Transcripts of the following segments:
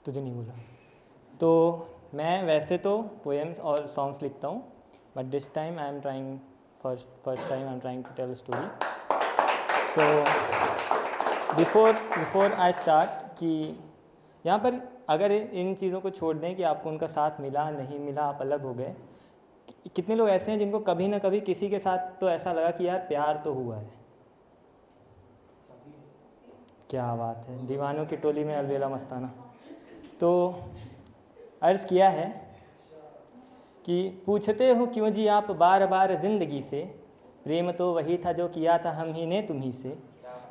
तुझे नहीं बोला। तो मैं वैसे तो पोएम्स और सॉन्ग्स लिखता हूँ, but this time I am trying first time I am trying to tell a story. So before I start कि यहाँ पर अगर इन चीज़ों को छोड़ दें कि आपको उनका साथ मिला नहीं मिला, आप अलग हो गए, कितने लोग ऐसे हैं जिनको कभी ना कभी किसी के साथ तो ऐसा लगा कि यार प्यार तो हुआ है। क्या बात है, दीवानों की टोली में अलबेला मस्ताना। तो अर्ज़ किया है कि पूछते हो क्यों जी आप बार बार ज़िंदगी से, प्रेम तो वही था जो किया था हम ही ने तुम्ही से।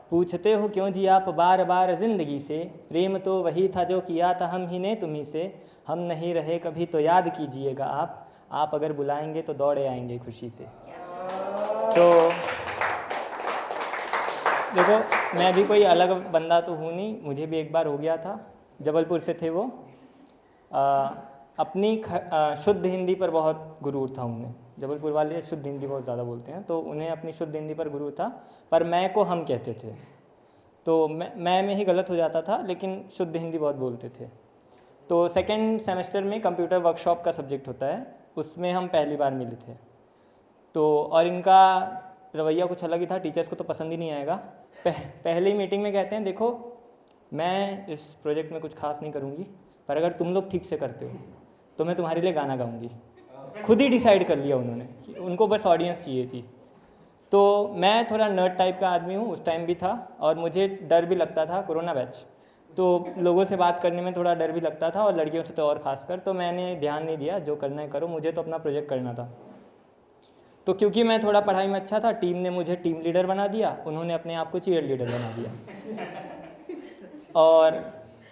पूछते हो क्यों जी आप बार बार ज़िंदगी से, प्रेम तो वही था जो किया था हम ही ने तुम्ही से। हम नहीं रहे कभी तो याद कीजिएगा आप अगर बुलाएंगे तो दौड़े आएंगे खुशी से। तो देखो, मैं भी कोई अलग बंदा तो हूँ नहीं, मुझे भी एक बार हो गया था। जबलपुर से थे वो। अपनी शुद्ध हिंदी पर बहुत गुरूर था उन्हें। जबलपुर वाले शुद्ध हिंदी बहुत ज़्यादा बोलते हैं, तो उन्हें अपनी शुद्ध हिंदी पर गुरूर था, पर मैं को हम कहते थे। तो मैं में ही गलत हो जाता था, लेकिन शुद्ध हिंदी बहुत बोलते थे। तो सेकेंड सेमेस्टर में कंप्यूटर वर्कशॉप का सब्जेक्ट होता है, उसमें हम पहली बार मिले थे। तो और इनका रवैया कुछ अलग ही था, टीचर्स को तो पसंद ही नहीं आएगा। पहली मीटिंग में कहते हैं देखो मैं इस प्रोजेक्ट में कुछ खास नहीं करूँगी, पर अगर तुम लोग ठीक से करते हो तो मैं तुम्हारे लिए गाना गाऊँगी। खुद ही डिसाइड कर लिया उन्होंने कि उनको बस ऑडियंस चाहिए थी। तो मैं थोड़ा नर्ड टाइप का आदमी हूँ, उस टाइम भी था, और मुझे डर भी लगता था, कोरोना बैच, तो लोगों से बात करने में थोड़ा डर भी लगता था, और लड़कियों से तो और ख़ासकर। तो मैंने ध्यान नहीं दिया, जो करना है करो, मुझे तो अपना प्रोजेक्ट करना था। तो क्योंकि मैं थोड़ा पढ़ाई में अच्छा था, टीम ने मुझे टीम लीडर बना दिया, उन्होंने अपने आप को चीयर लीडर बना दिया। और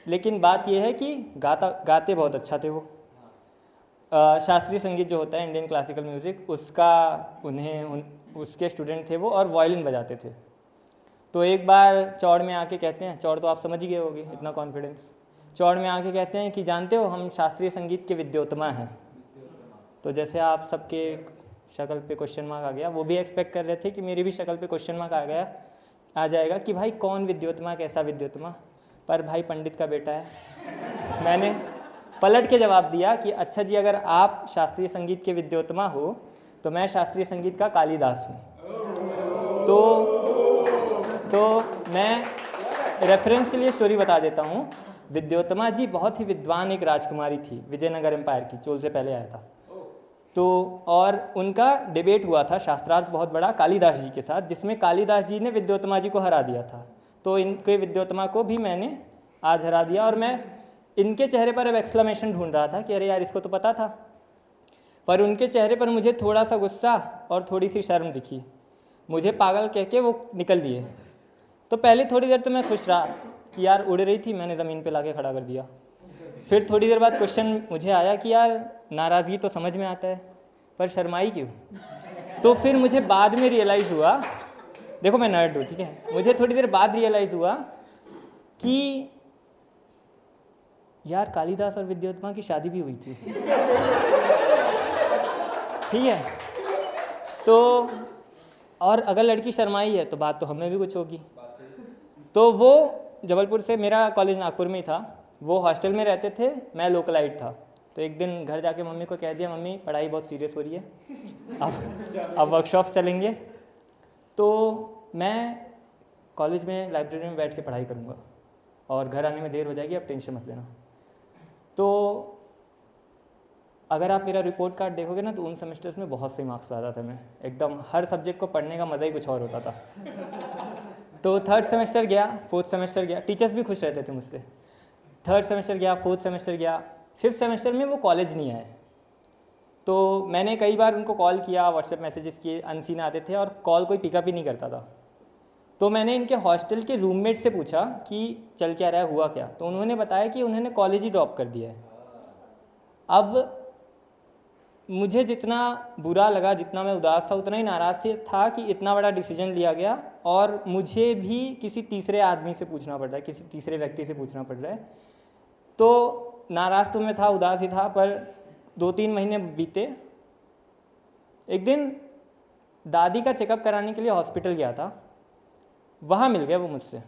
लेकिन बात यह है कि गाते बहुत अच्छा थे वो। शास्त्रीय संगीत जो होता है, इंडियन क्लासिकल म्यूज़िक, उसका उसके स्टूडेंट थे वो, और वायलिन बजाते थे। तो एक बार चौड़ में आके कहते हैं, चौड़ तो आप समझ ही गए होगे, इतना कॉन्फिडेंस। चौड़ में आके कहते हैं कि जानते हो हम शास्त्रीय संगीत के विद्योत्तमा हैं। तो जैसे आप सबके शक्ल पे क्वेश्चन मार्क आ गया, वो भी एक्सपेक्ट कर रहे थे कि मेरी भी शक्ल पे क्वेश्चन मार्क आ जाएगा कि भाई कौन विद्योत्तमा, कैसा विद्योत्तमा, पर भाई पंडित का बेटा है। मैंने पलट के जवाब दिया कि अच्छा जी, अगर आप शास्त्रीय संगीत के विद्योत्तमा हो तो मैं शास्त्रीय संगीत का कालिदास हूँ। तो मैं रेफरेंस के लिए स्टोरी बता देता हूँ। विद्योत्तमा जी बहुत ही विद्वान एक राजकुमारी थी, विजयनगर एम्पायर की, चोल से पहले आया था। तो और उनका डिबेट हुआ था शास्त्रार्थ बहुत बड़ा कालिदास जी के साथ, जिसमें कालिदास जी ने विद्योत्तमा जी को हरा दिया था। तो इनके विद्योत्तमा को भी मैंने आज हरा दिया, और मैं इनके चेहरे पर अब एक्सक्लेमेशन ढूंढ रहा था कि अरे यार इसको तो पता था, पर उनके चेहरे पर मुझे थोड़ा सा गुस्सा और थोड़ी सी शर्म दिखी। मुझे पागल कह के वो निकल लिए। तो पहले थोड़ी देर तो मैं खुश रहा कि यार उड़ रही थी, मैंने ज़मीन पे लाके खड़ा कर दिया। फिर थोड़ी देर बाद क्वेश्चन मुझे आया कि यार नाराज़गी तो समझ में आता है, पर शर्माई क्यों? तो फिर मुझे बाद में रियलाइज़ हुआ, देखो मैं नर्ड हूँ ठीक है, मुझे थोड़ी देर बाद रियलाइज़ हुआ कि यार कालिदास और विद्योत्तमा की शादी भी हुई थी। ठीक है, तो और अगर लड़की शर्माई है तो बात तो हमें भी कुछ होगी। तो वो जबलपुर से, मेरा कॉलेज नागपुर में ही था, वो हॉस्टल में रहते थे, मैं लोकलाइट था। तो एक दिन घर जाके मम्मी को कह दिया, मम्मी पढ़ाई बहुत सीरियस हो रही है, अब वर्कशॉप चलेंगे, तो मैं कॉलेज में लाइब्रेरी में बैठ के पढ़ाई करूँगा और घर आने में देर हो जाएगी, अब टेंशन मत लेना। तो अगर आप मेरा रिपोर्ट कार्ड देखोगे ना, तो उन सेमेस्टर्स में बहुत से मार्क्स लाता था मैं, एकदम हर सब्जेक्ट को पढ़ने का मज़ा ही कुछ और होता था। तो थर्ड सेमेस्टर गया, फोर्थ सेमेस्टर गया, टीचर्स भी खुश रहते थे मुझसे। थर्ड सेमेस्टर गया, फोर्थ सेमेस्टर गया, फिफ्थ सेमेस्टर में वो कॉलेज नहीं आए। तो मैंने कई बार उनको कॉल किया, व्हाट्सएप मैसेजेस किए, अनसीन आते थे, और कॉल कोई पिकअप ही नहीं करता था। तो मैंने इनके हॉस्टल के रूममेट से पूछा कि चल क्या रहा है, हुआ क्या? तो उन्होंने बताया कि उन्होंने कॉलेज ही ड्रॉप कर दिया है। अब मुझे जितना बुरा लगा, जितना मैं उदास था, उतना ही नाराज़ था कि इतना बड़ा डिसीजन लिया गया, और मुझे भी किसी तीसरे आदमी से पूछना पड़ रहा है, किसी तीसरे व्यक्ति से पूछना पड़ रहा है। तो नाराज़ तो मैं था, उदास ही था, पर 2-3 महीने बीते। एक दिन दादी का चेकअप कराने के लिए हॉस्पिटल गया था, वहाँ मिल गया वो मुझसे।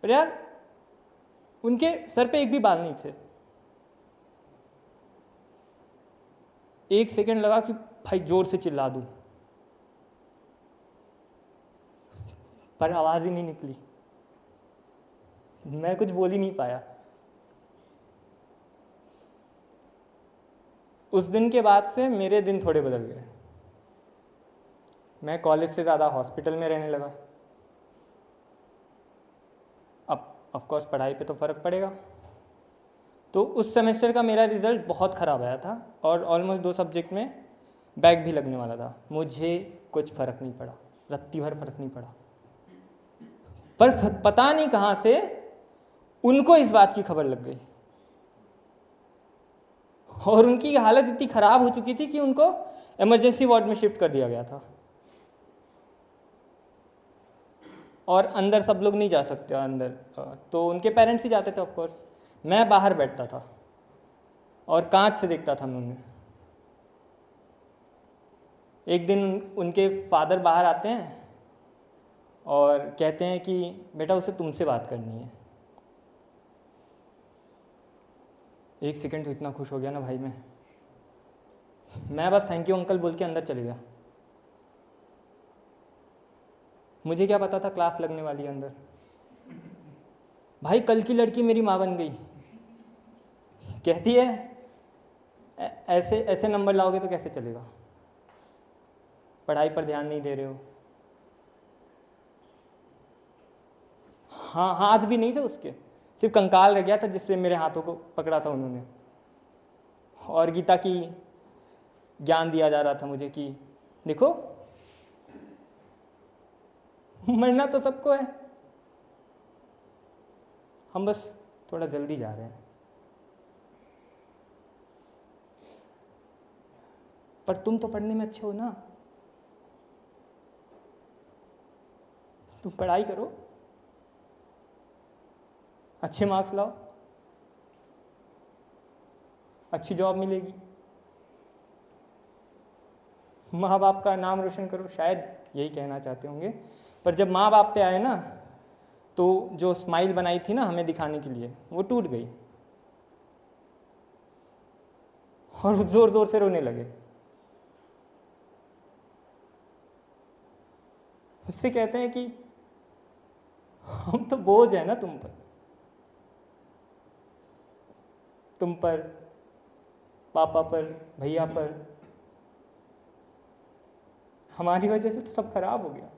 पर यार उनके सर पे एक भी बाल नहीं थे। एक सेकंड लगा कि भाई जोर से चिल्ला दूं, पर आवाज़ ही नहीं निकली, मैं कुछ बोल ही नहीं पाया। उस दिन के बाद से मेरे दिन थोड़े बदल गए। मैं कॉलेज से ज़्यादा हॉस्पिटल में रहने लगा। अब ऑफ कोर्स पढ़ाई पे तो फ़र्क पड़ेगा। तो उस सेमेस्टर का मेरा रिज़ल्ट बहुत ख़राब आया था और ऑलमोस्ट 2 सब्जेक्ट में बैक भी लगने वाला था। मुझे कुछ फ़र्क नहीं पड़ा, रत्ती भर फ़र्क नहीं पड़ा। पर पता नहीं कहाँ से उनको इस बात की खबर लग गई और उनकी हालत इतनी ख़राब हो चुकी थी कि उनको इमरजेंसी वार्ड में शिफ्ट कर दिया गया था। और अंदर सब लोग नहीं जा सकते अंदर, तो उनके पेरेंट्स ही जाते थे ऑफ कोर्स। मैं बाहर बैठता था और कांच से देखता था मैं उन्हें। एक दिन उनके फादर बाहर आते हैं और कहते हैं कि बेटा उसे तुमसे बात करनी है। एक सेकंड तो इतना खुश हो गया ना भाई मैं बस थैंक यू अंकल बोल के अंदर चले गया। मुझे क्या पता था क्लास लगने वाली है अंदर। भाई कल की लड़की मेरी माँ बन गई। कहती है ऐसे ऐसे नंबर लाओगे तो कैसे चलेगा, पढ़ाई पर ध्यान नहीं दे रहे हो। हाँ, हाथ भी नहीं थे उसके, सिर्फ कंकाल रह गया था जिससे मेरे हाथों को पकड़ा था उन्होंने। और गीता की ज्ञान दिया जा रहा था मुझे कि देखो मरना तो सबको है, हम बस थोड़ा जल्दी जा रहे हैं। पर तुम तो पढ़ने में अच्छे हो ना, तुम पढ़ाई करो, अच्छे मार्क्स लाओ, अच्छी जॉब मिलेगी, माँ बाप का नाम रोशन करो, शायद यही कहना चाहते होंगे। पर जब माँ बाप पे आए ना तो जो स्माइल बनाई थी ना हमें दिखाने के लिए वो टूट गई और ज़ोर ज़ोर से रोने लगे। उससे कहते हैं कि हम तो बोझ है ना तुम पर, पापा पर, भैया पर, हमारी वजह से तो सब खराब हो गया।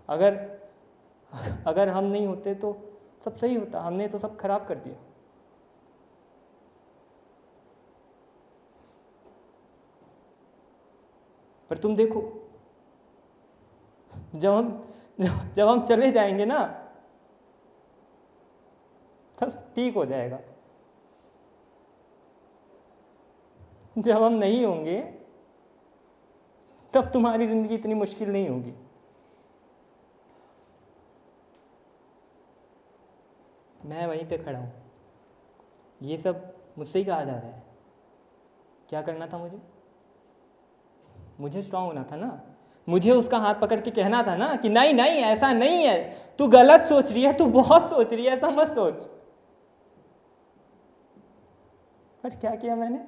अगर हम नहीं होते तो सब सही होता, हमने तो सब खराब कर दिया। पर तुम देखो जब हम चले जाएंगे ना बस ठीक हो जाएगा। जब हम नहीं होंगे तब तुम्हारी ज़िंदगी इतनी मुश्किल नहीं होगी। मैं वहीं पे खड़ा हूँ, ये सब मुझसे ही कहा जा रहा है। क्या करना था मुझे स्ट्रांग होना था ना। मुझे उसका हाथ पकड़ के कहना था ना कि नहीं नहीं ऐसा नहीं है, तू गलत सोच रही है, तू बहुत सोच रही है, ऐसा मत सोच। पर क्या किया मैंने?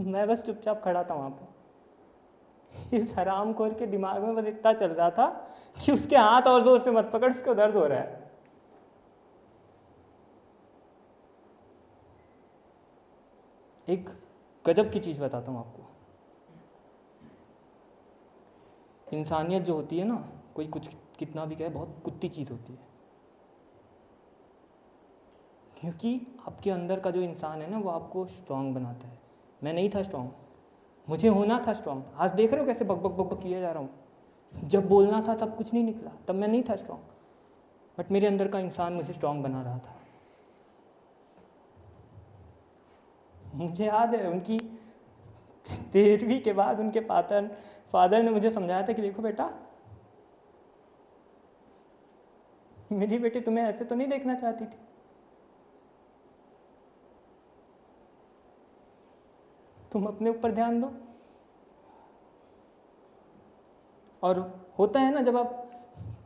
मैं बस चुपचाप खड़ा था वहां पर। इस हरामखोर के दिमाग में बस इतना चल रहा था कि उसके हाथ और जोर से मत पकड़, उसको दर्द हो रहा है। एक गजब की चीज़ बताता हूँ आपको। इंसानियत जो होती है ना, कोई कुछ कितना भी कहे, बहुत कुत्ती चीज़ होती है। क्योंकि आपके अंदर का जो इंसान है ना वो आपको स्ट्रांग बनाता है। मैं नहीं था स्ट्रांग, मुझे होना था स्ट्रांग। आज देख रहे हो कैसे बक बक बक बक किया जा रहा हूँ। जब बोलना था तब कुछ नहीं निकला, तब मैं नहीं था स्ट्रांग, बट मेरे अंदर का इंसान मुझे स्ट्रांग बना रहा था। मुझे याद है उनकी 13वीं के बाद उनके फादर ने मुझे समझाया था कि देखो बेटा, मेरी बेटी तुम्हें ऐसे तो नहीं देखना चाहती थी, तुम अपने ऊपर ध्यान दो। और होता है ना, जब आप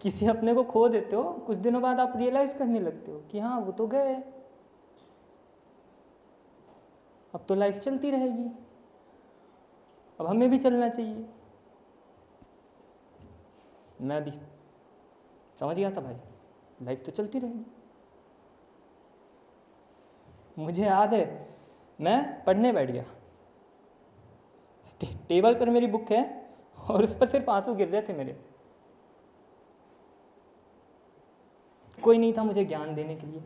किसी अपने को खो देते हो, कुछ दिनों बाद आप रियलाइज़ करने लगते हो कि हाँ वो तो गए, अब तो लाइफ चलती रहेगी, अब हमें भी चलना चाहिए। मैं भी समझ गया था भाई, लाइफ तो चलती रहेगी। मुझे याद है मैं पढ़ने बैठ गया, टेबल पर मेरी बुक है और उस पर सिर्फ आंसू गिर रहे थे मेरे। कोई नहीं था मुझे ज्ञान देने के लिए,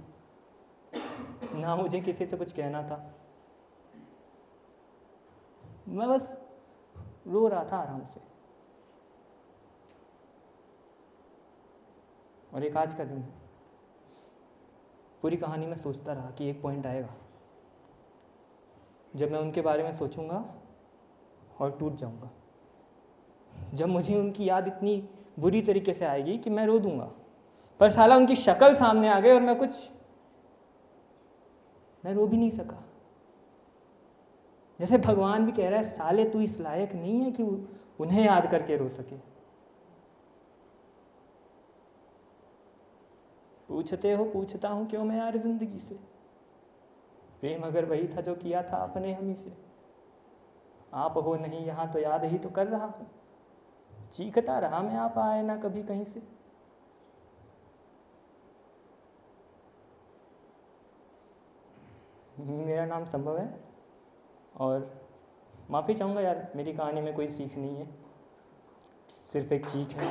ना मुझे किसी से कुछ कहना था, मैं बस रो रहा था आराम से। और एक आज का दिन है, पूरी कहानी में सोचता रहा कि एक पॉइंट आएगा जब मैं उनके बारे में सोचूंगा और टूट जाऊंगा, जब मुझे उनकी याद इतनी बुरी तरीके से आएगी कि मैं रो दूंगा। पर साला उनकी शक्ल सामने आ गई और मैं रो भी नहीं सका। जैसे भगवान भी कह रहा है, साले तू इस लायक नहीं है कि उन्हें याद करके रो सके। पूछते हो पूछता हूँ क्यों मैं यार जिंदगी से, प्रेम अगर वही था जो किया था अपने हम ही से। आप हो नहीं यहाँ तो याद ही तो कर रहा हूँ, चीखता रहा मैं आप आए ना कभी कहीं से। मेरा नाम संभव है और माफ़ी चाहूँगा यार, मेरी कहानी में कोई सीख नहीं है, सिर्फ एक चीख है।